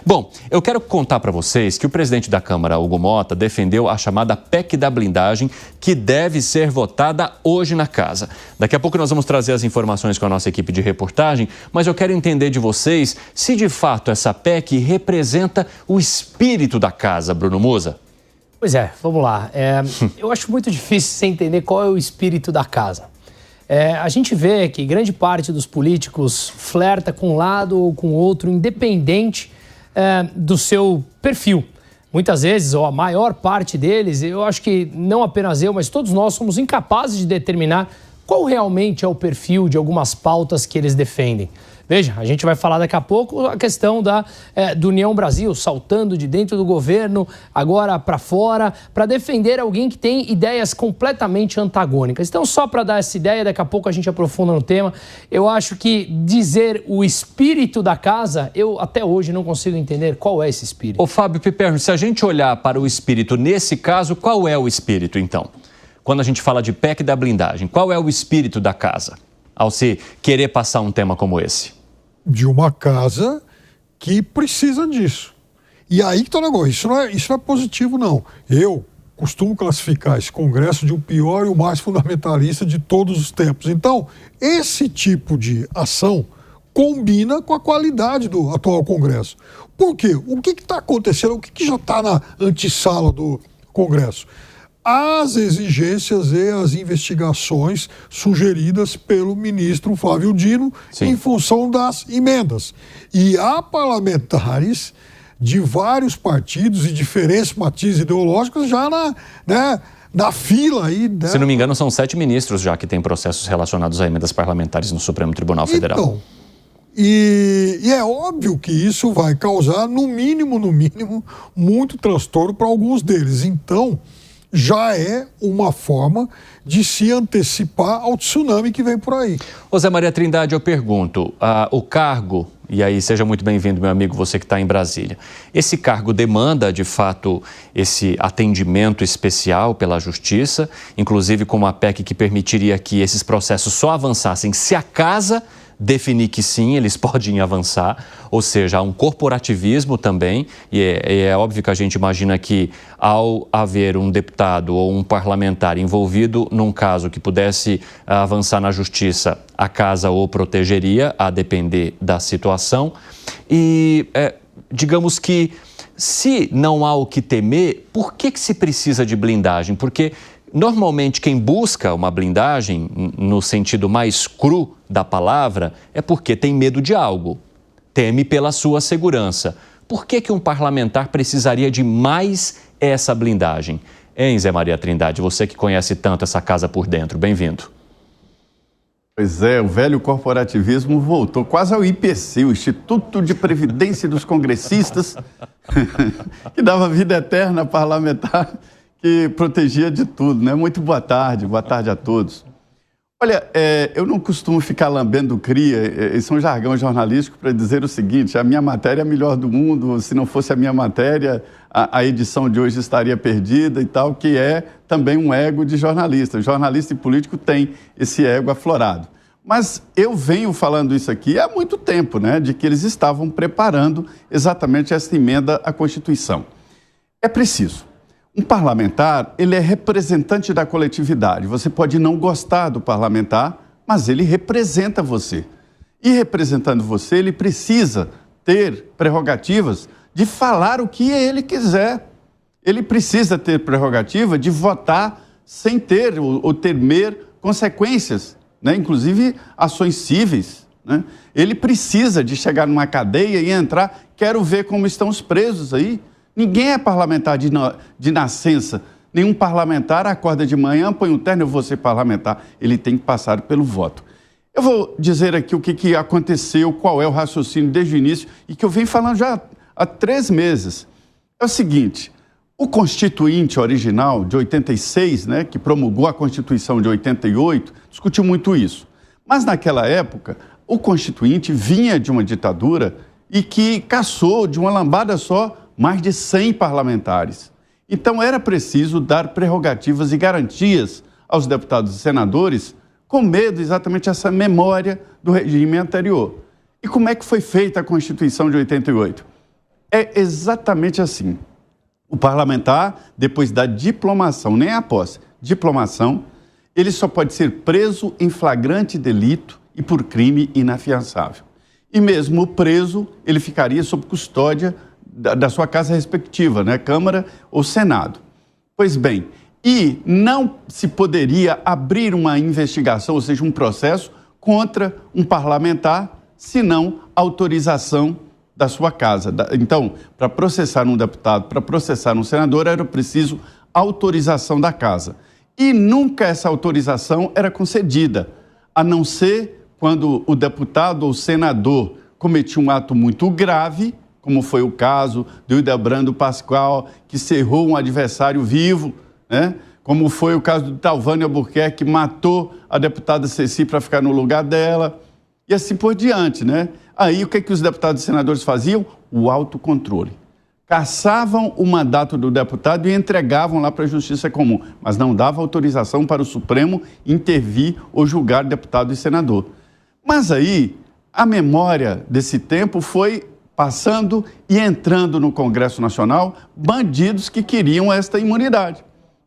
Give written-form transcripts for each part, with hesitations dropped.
Bom, eu quero contar para vocês que o presidente da Câmara, Hugo Mota, defendeu a chamada PEC da blindagem, que deve ser votada hoje na casa. Daqui a pouco nós vamos trazer as informações com a nossa equipe de reportagem, mas eu quero entender de vocês se de fato essa PEC representa o espírito da casa, Bruno Musa. Pois é, vamos lá. Eu acho muito difícil você entender qual é o espírito da casa. A gente vê que grande parte dos políticos flerta com um lado ou com o outro, independente do seu perfil. Muitas vezes, ou a maior parte deles, eu acho que não apenas eu, mas todos nós somos incapazes de determinar qual realmente é o perfil de algumas pautas que eles defendem. Veja, a gente vai falar daqui a pouco a questão do União Brasil, saltando de dentro do governo, agora para fora, para defender alguém que tem ideias completamente antagônicas. Então, só para dar essa ideia, daqui a pouco a gente aprofunda no tema. Eu acho que dizer o espírito da casa, eu até hoje não consigo entender qual é esse espírito. Ô Fábio Piperno, se a gente olhar para o espírito nesse caso, qual é o espírito então? Quando a gente fala de PEC da blindagem, qual é o espírito da casa ao se querer passar um tema como esse? De uma casa que precisa disso. E aí que está o negócio. Isso não é positivo, não. Eu costumo classificar esse Congresso de o pior e o mais fundamentalista de todos os tempos. Então, esse tipo de ação combina com a qualidade do atual Congresso. Por quê? O que está acontecendo? O que já está na antessala do Congresso? As exigências e as investigações sugeridas pelo ministro Flávio Dino. Sim. Em função das emendas. E há parlamentares de vários partidos e diferentes matizes ideológicos já na fila aí. Né? Se não me engano, são 7 ministros já que têm processos relacionados a emendas parlamentares no Supremo Tribunal Federal. Então, e é óbvio que isso vai causar, no mínimo, muito transtorno para alguns deles. Então, já é uma forma de se antecipar ao tsunami que vem por aí. Ô Zé Maria Trindade, eu pergunto, o cargo, e aí seja muito bem-vindo, meu amigo, você que está em Brasília, esse cargo demanda, de fato, esse atendimento especial pela Justiça, inclusive com uma PEC que permitiria que esses processos só avançassem se a casa definir que sim, eles podem avançar, ou seja, há um corporativismo também, e é óbvio que a gente imagina que ao haver um deputado ou um parlamentar envolvido num caso que pudesse avançar na justiça, a casa o protegeria, a depender da situação, e digamos que se não há o que temer, por que se precisa de blindagem? Porque normalmente, quem busca uma blindagem, no sentido mais cru da palavra, é porque tem medo de algo, teme pela sua segurança. Por que um parlamentar precisaria de mais essa blindagem? Hein, Zé Maria Trindade, você que conhece tanto essa casa por dentro, bem-vindo. Pois é, o velho corporativismo voltou quase ao IPC, o Instituto de Previdência dos Congressistas, que dava vida eterna a parlamentar, que protegia de tudo, né? Muito boa tarde a todos. Olha, eu não costumo ficar lambendo cria, isso é um jargão jornalístico para dizer o seguinte, a minha matéria é a melhor do mundo, se não fosse a minha matéria, a edição de hoje estaria perdida e tal, que é também um ego de jornalista. Jornalista e político tem esse ego aflorado. Mas eu venho falando isso aqui há muito tempo, né? De que eles estavam preparando exatamente essa emenda à Constituição. É preciso. Um parlamentar, ele é representante da coletividade. Você pode não gostar do parlamentar, mas ele representa você. E representando você, ele precisa ter prerrogativas de falar o que ele quiser. Ele precisa ter prerrogativa de votar sem ter ou temer consequências, né? Inclusive ações cíveis, né? Ele precisa de chegar numa cadeia e entrar, quero ver como estão os presos aí. Ninguém é parlamentar de nascença. Nenhum parlamentar acorda de manhã, põe um terno, eu vou ser parlamentar. Ele tem que passar pelo voto. Eu vou dizer aqui o que aconteceu, qual é o raciocínio desde o início e que eu venho falando já há 3 meses. É o seguinte, o Constituinte original de 86, né, que promulgou a Constituição de 88, discutiu muito isso. Mas naquela época, o Constituinte vinha de uma ditadura e que caçou de uma lambada só mais de 100 parlamentares. Então, era preciso dar prerrogativas e garantias aos deputados e senadores com medo exatamente dessa memória do regime anterior. E como é que foi feita a Constituição de 88? É exatamente assim. O parlamentar, depois da diplomação, nem a posse, diplomação, ele só pode ser preso em flagrante delito e por crime inafiançável. E mesmo preso, ele ficaria sob custódia da sua casa respectiva, né? Câmara ou Senado. Pois bem, e não se poderia abrir uma investigação, ou seja, um processo contra um parlamentar, senão autorização da sua casa. Então, para processar um deputado, para processar um senador, era preciso autorização da casa. E nunca essa autorização era concedida, a não ser quando o deputado ou senador cometia um ato muito grave, como foi o caso do Hildebrando Pascoal, que cerrou um adversário vivo, né? Como foi o caso do Talvânio Albuquerque, que matou a deputada Ceci para ficar no lugar dela, e assim por diante, né? Aí o que os deputados e senadores faziam? O autocontrole. Caçavam o mandato do deputado e entregavam lá para a Justiça Comum, mas não dava autorização para o Supremo intervir ou julgar deputado e senador. Mas aí, a memória desse tempo foi passando e entrando no Congresso Nacional bandidos que queriam esta imunidade.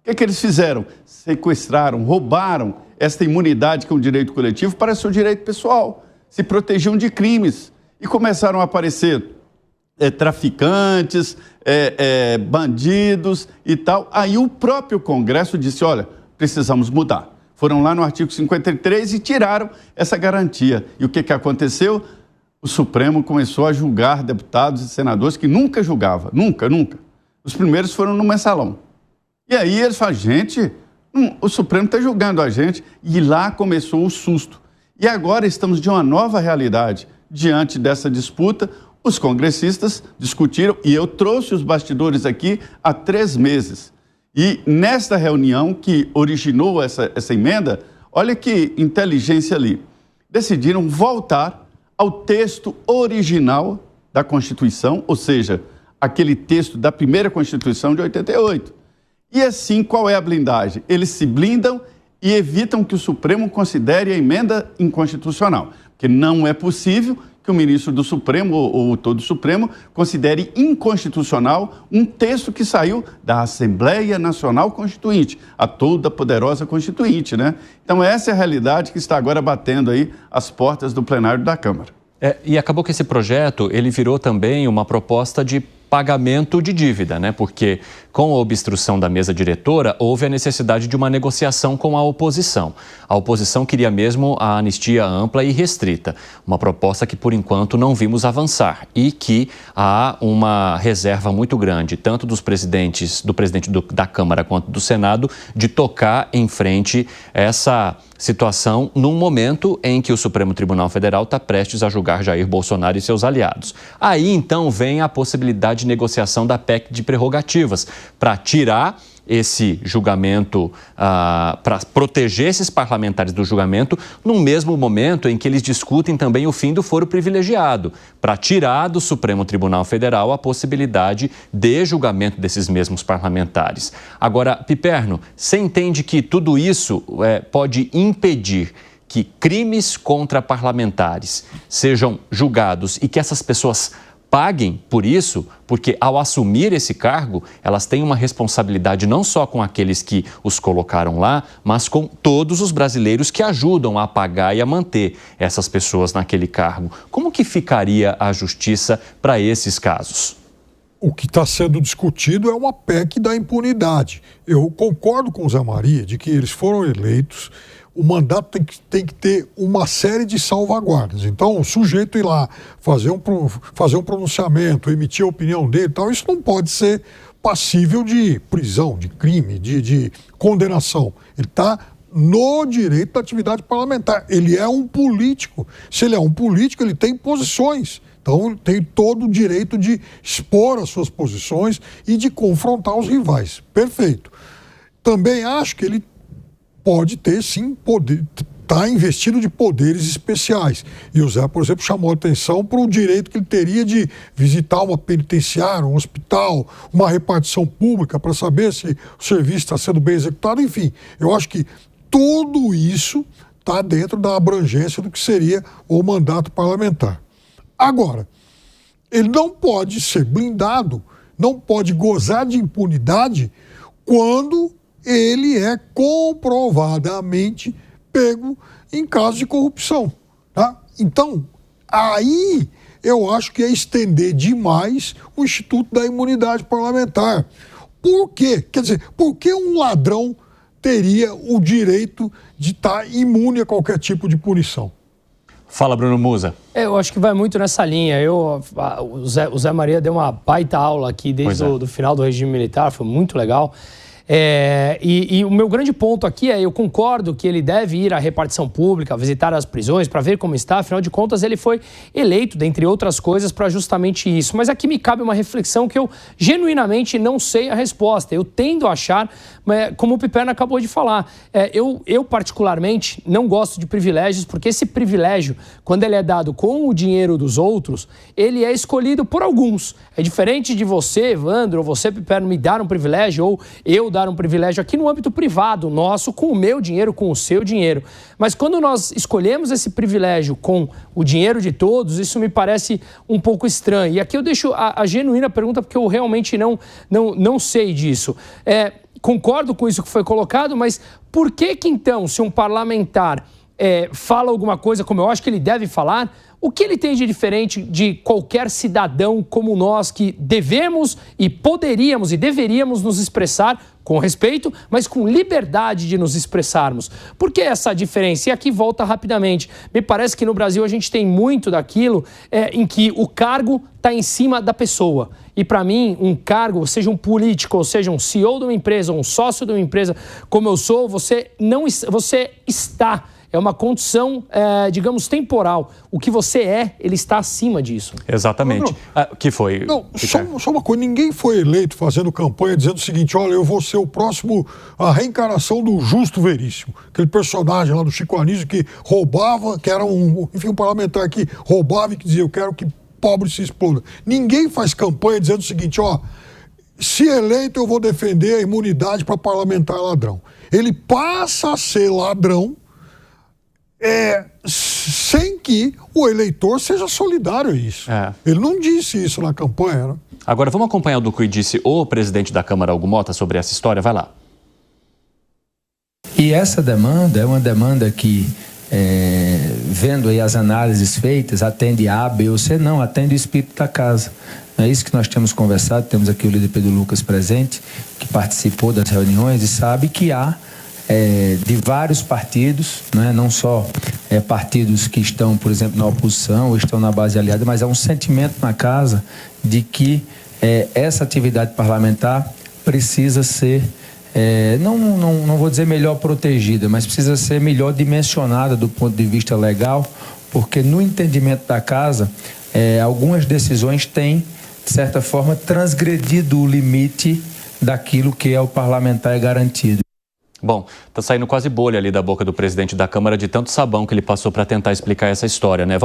O que eles fizeram? Sequestraram, roubaram esta imunidade, que é um direito coletivo, para seu direito pessoal. Se protegiam de crimes e começaram a aparecer traficantes, bandidos e tal. Aí o próprio Congresso disse, olha, precisamos mudar. Foram lá no artigo 53 e tiraram essa garantia. E o que aconteceu? O Supremo começou a julgar deputados e senadores que nunca julgava, nunca. Os primeiros foram no mensalão. E aí eles falam, gente, o Supremo está julgando a gente. E lá começou o susto. E agora estamos de uma nova realidade. Diante dessa disputa, os congressistas discutiram, e eu trouxe os bastidores aqui há 3 meses. E nesta reunião que originou essa emenda, olha que inteligência ali. Decidiram voltar ao texto original da Constituição, ou seja, aquele texto da primeira Constituição de 88. E assim, qual é a blindagem? Eles se blindam e evitam que o Supremo considere a emenda inconstitucional, porque não é possível que o ministro do Supremo ou todo o Supremo considere inconstitucional um texto que saiu da Assembleia Nacional Constituinte, a toda poderosa Constituinte, né? Então essa é a realidade que está agora batendo aí as portas do plenário da Câmara. E acabou que esse projeto, ele virou também uma proposta de pagamento de dívida, né? Porque com a obstrução da mesa diretora, houve a necessidade de uma negociação com a oposição. A oposição queria mesmo a anistia ampla e restrita, uma proposta que por enquanto não vimos avançar e que há uma reserva muito grande, tanto do presidente da Câmara quanto do Senado, de tocar em frente essa situação num momento em que o Supremo Tribunal Federal está prestes a julgar Jair Bolsonaro e seus aliados. Aí, então, vem a possibilidade de negociação da PEC de prerrogativas para tirar esse julgamento, para proteger esses parlamentares do julgamento, no mesmo momento em que eles discutem também o fim do foro privilegiado, para tirar do Supremo Tribunal Federal a possibilidade de julgamento desses mesmos parlamentares. Agora, Piperno, você entende que tudo isso pode impedir que crimes contra parlamentares sejam julgados e que essas pessoas paguem por isso, porque ao assumir esse cargo, elas têm uma responsabilidade não só com aqueles que os colocaram lá, mas com todos os brasileiros que ajudam a pagar e a manter essas pessoas naquele cargo. Como que ficaria a justiça para esses casos? O que está sendo discutido é uma PEC da impunidade. Eu concordo com o Zé Maria de que eles foram eleitos, o mandato tem que ter uma série de salvaguardas. Então, o sujeito ir lá, fazer um pronunciamento, emitir a opinião dele e tal, isso não pode ser passível de prisão, de crime, de condenação. Ele está no direito da atividade parlamentar. Ele é um político. Se ele é um político, ele tem posições. Então, ele tem todo o direito de expor as suas posições e de confrontar os rivais. Perfeito. Também acho que ele pode ter, sim, poder, está investido de poderes especiais. E o Zé, por exemplo, chamou a atenção para o direito que ele teria de visitar uma penitenciária, um hospital, uma repartição pública para saber se o serviço está sendo bem executado. Enfim, eu acho que tudo isso está dentro da abrangência do que seria o mandato parlamentar. Agora, ele não pode ser blindado, não pode gozar de impunidade quando ele é comprovadamente pego em caso de corrupção. Tá? Então, aí eu acho que é estender demais o Instituto da Imunidade Parlamentar. Por quê? Quer dizer, por que um ladrão teria o direito de estar imune a qualquer tipo de punição? Fala, Bruno Musa. Eu acho que vai muito nessa linha. O Zé Maria deu uma baita aula aqui desde o final do regime militar, foi muito legal. E o meu grande ponto aqui eu concordo que ele deve ir à repartição pública, visitar as prisões para ver como está, afinal de contas ele foi eleito, dentre outras coisas, para justamente isso. Mas aqui me cabe uma reflexão que eu genuinamente não sei a resposta. Eu tendo a achar, como o Piperno acabou de falar, eu particularmente não gosto de privilégios, porque esse privilégio, quando ele é dado com o dinheiro dos outros, ele é escolhido por alguns. É diferente de você, Evandro, ou você, Piperno, me dar um privilégio, ou eu dar um privilégio aqui no âmbito privado nosso, com o meu dinheiro, com o seu dinheiro. Mas quando nós escolhemos esse privilégio com o dinheiro de todos, isso me parece um pouco estranho. E aqui eu deixo a genuína pergunta, porque eu realmente não sei disso. Concordo com isso que foi colocado, mas por que então, se um parlamentar fala alguma coisa, como eu acho que ele deve falar, o que ele tem de diferente de qualquer cidadão como nós que devemos e poderíamos e deveríamos nos expressar com respeito, mas com liberdade de nos expressarmos? Por que essa diferença? E aqui volta rapidamente. Me parece que no Brasil a gente tem muito daquilo em que o cargo está em cima da pessoa. E para mim, um cargo, seja um político, ou seja um CEO de uma empresa, um sócio de uma empresa, como eu sou, você está. É uma condição, digamos, temporal. O que você ele está acima disso. Exatamente. Que foi? Não, só uma coisa. Ninguém foi eleito fazendo campanha dizendo o seguinte: olha, eu vou ser o próximo, a reencarnação do Justo Veríssimo. Aquele personagem lá do Chico Anísio que roubava, que era um parlamentar que roubava e que dizia: eu quero que pobre se exploda. Ninguém faz campanha dizendo o seguinte: se eleito eu vou defender a imunidade para parlamentar ladrão. Ele passa a ser ladrão sem que o eleitor seja solidário a isso. Ele não disse isso na campanha, né? Agora, vamos acompanhar do que disse o presidente da Câmara, Hugo Mota, sobre essa história? Vai lá. E essa demanda é uma demanda que, vendo aí as análises feitas, atende A, B ou C, não, atende o espírito da casa. É isso que nós temos conversado. Temos aqui o líder Pedro Lucas presente, que participou das reuniões e sabe que há de vários partidos, né? Não só partidos que estão, por exemplo, na oposição ou estão na base aliada, mas há um sentimento na casa de que essa atividade parlamentar precisa ser, não vou dizer melhor protegida, mas precisa ser melhor dimensionada do ponto de vista legal, porque no entendimento da casa, algumas decisões têm, de certa forma, transgredido o limite daquilo que o parlamentar é garantido. Bom, tá saindo quase bolha ali da boca do presidente da Câmara de tanto sabão que ele passou para tentar explicar essa história, né?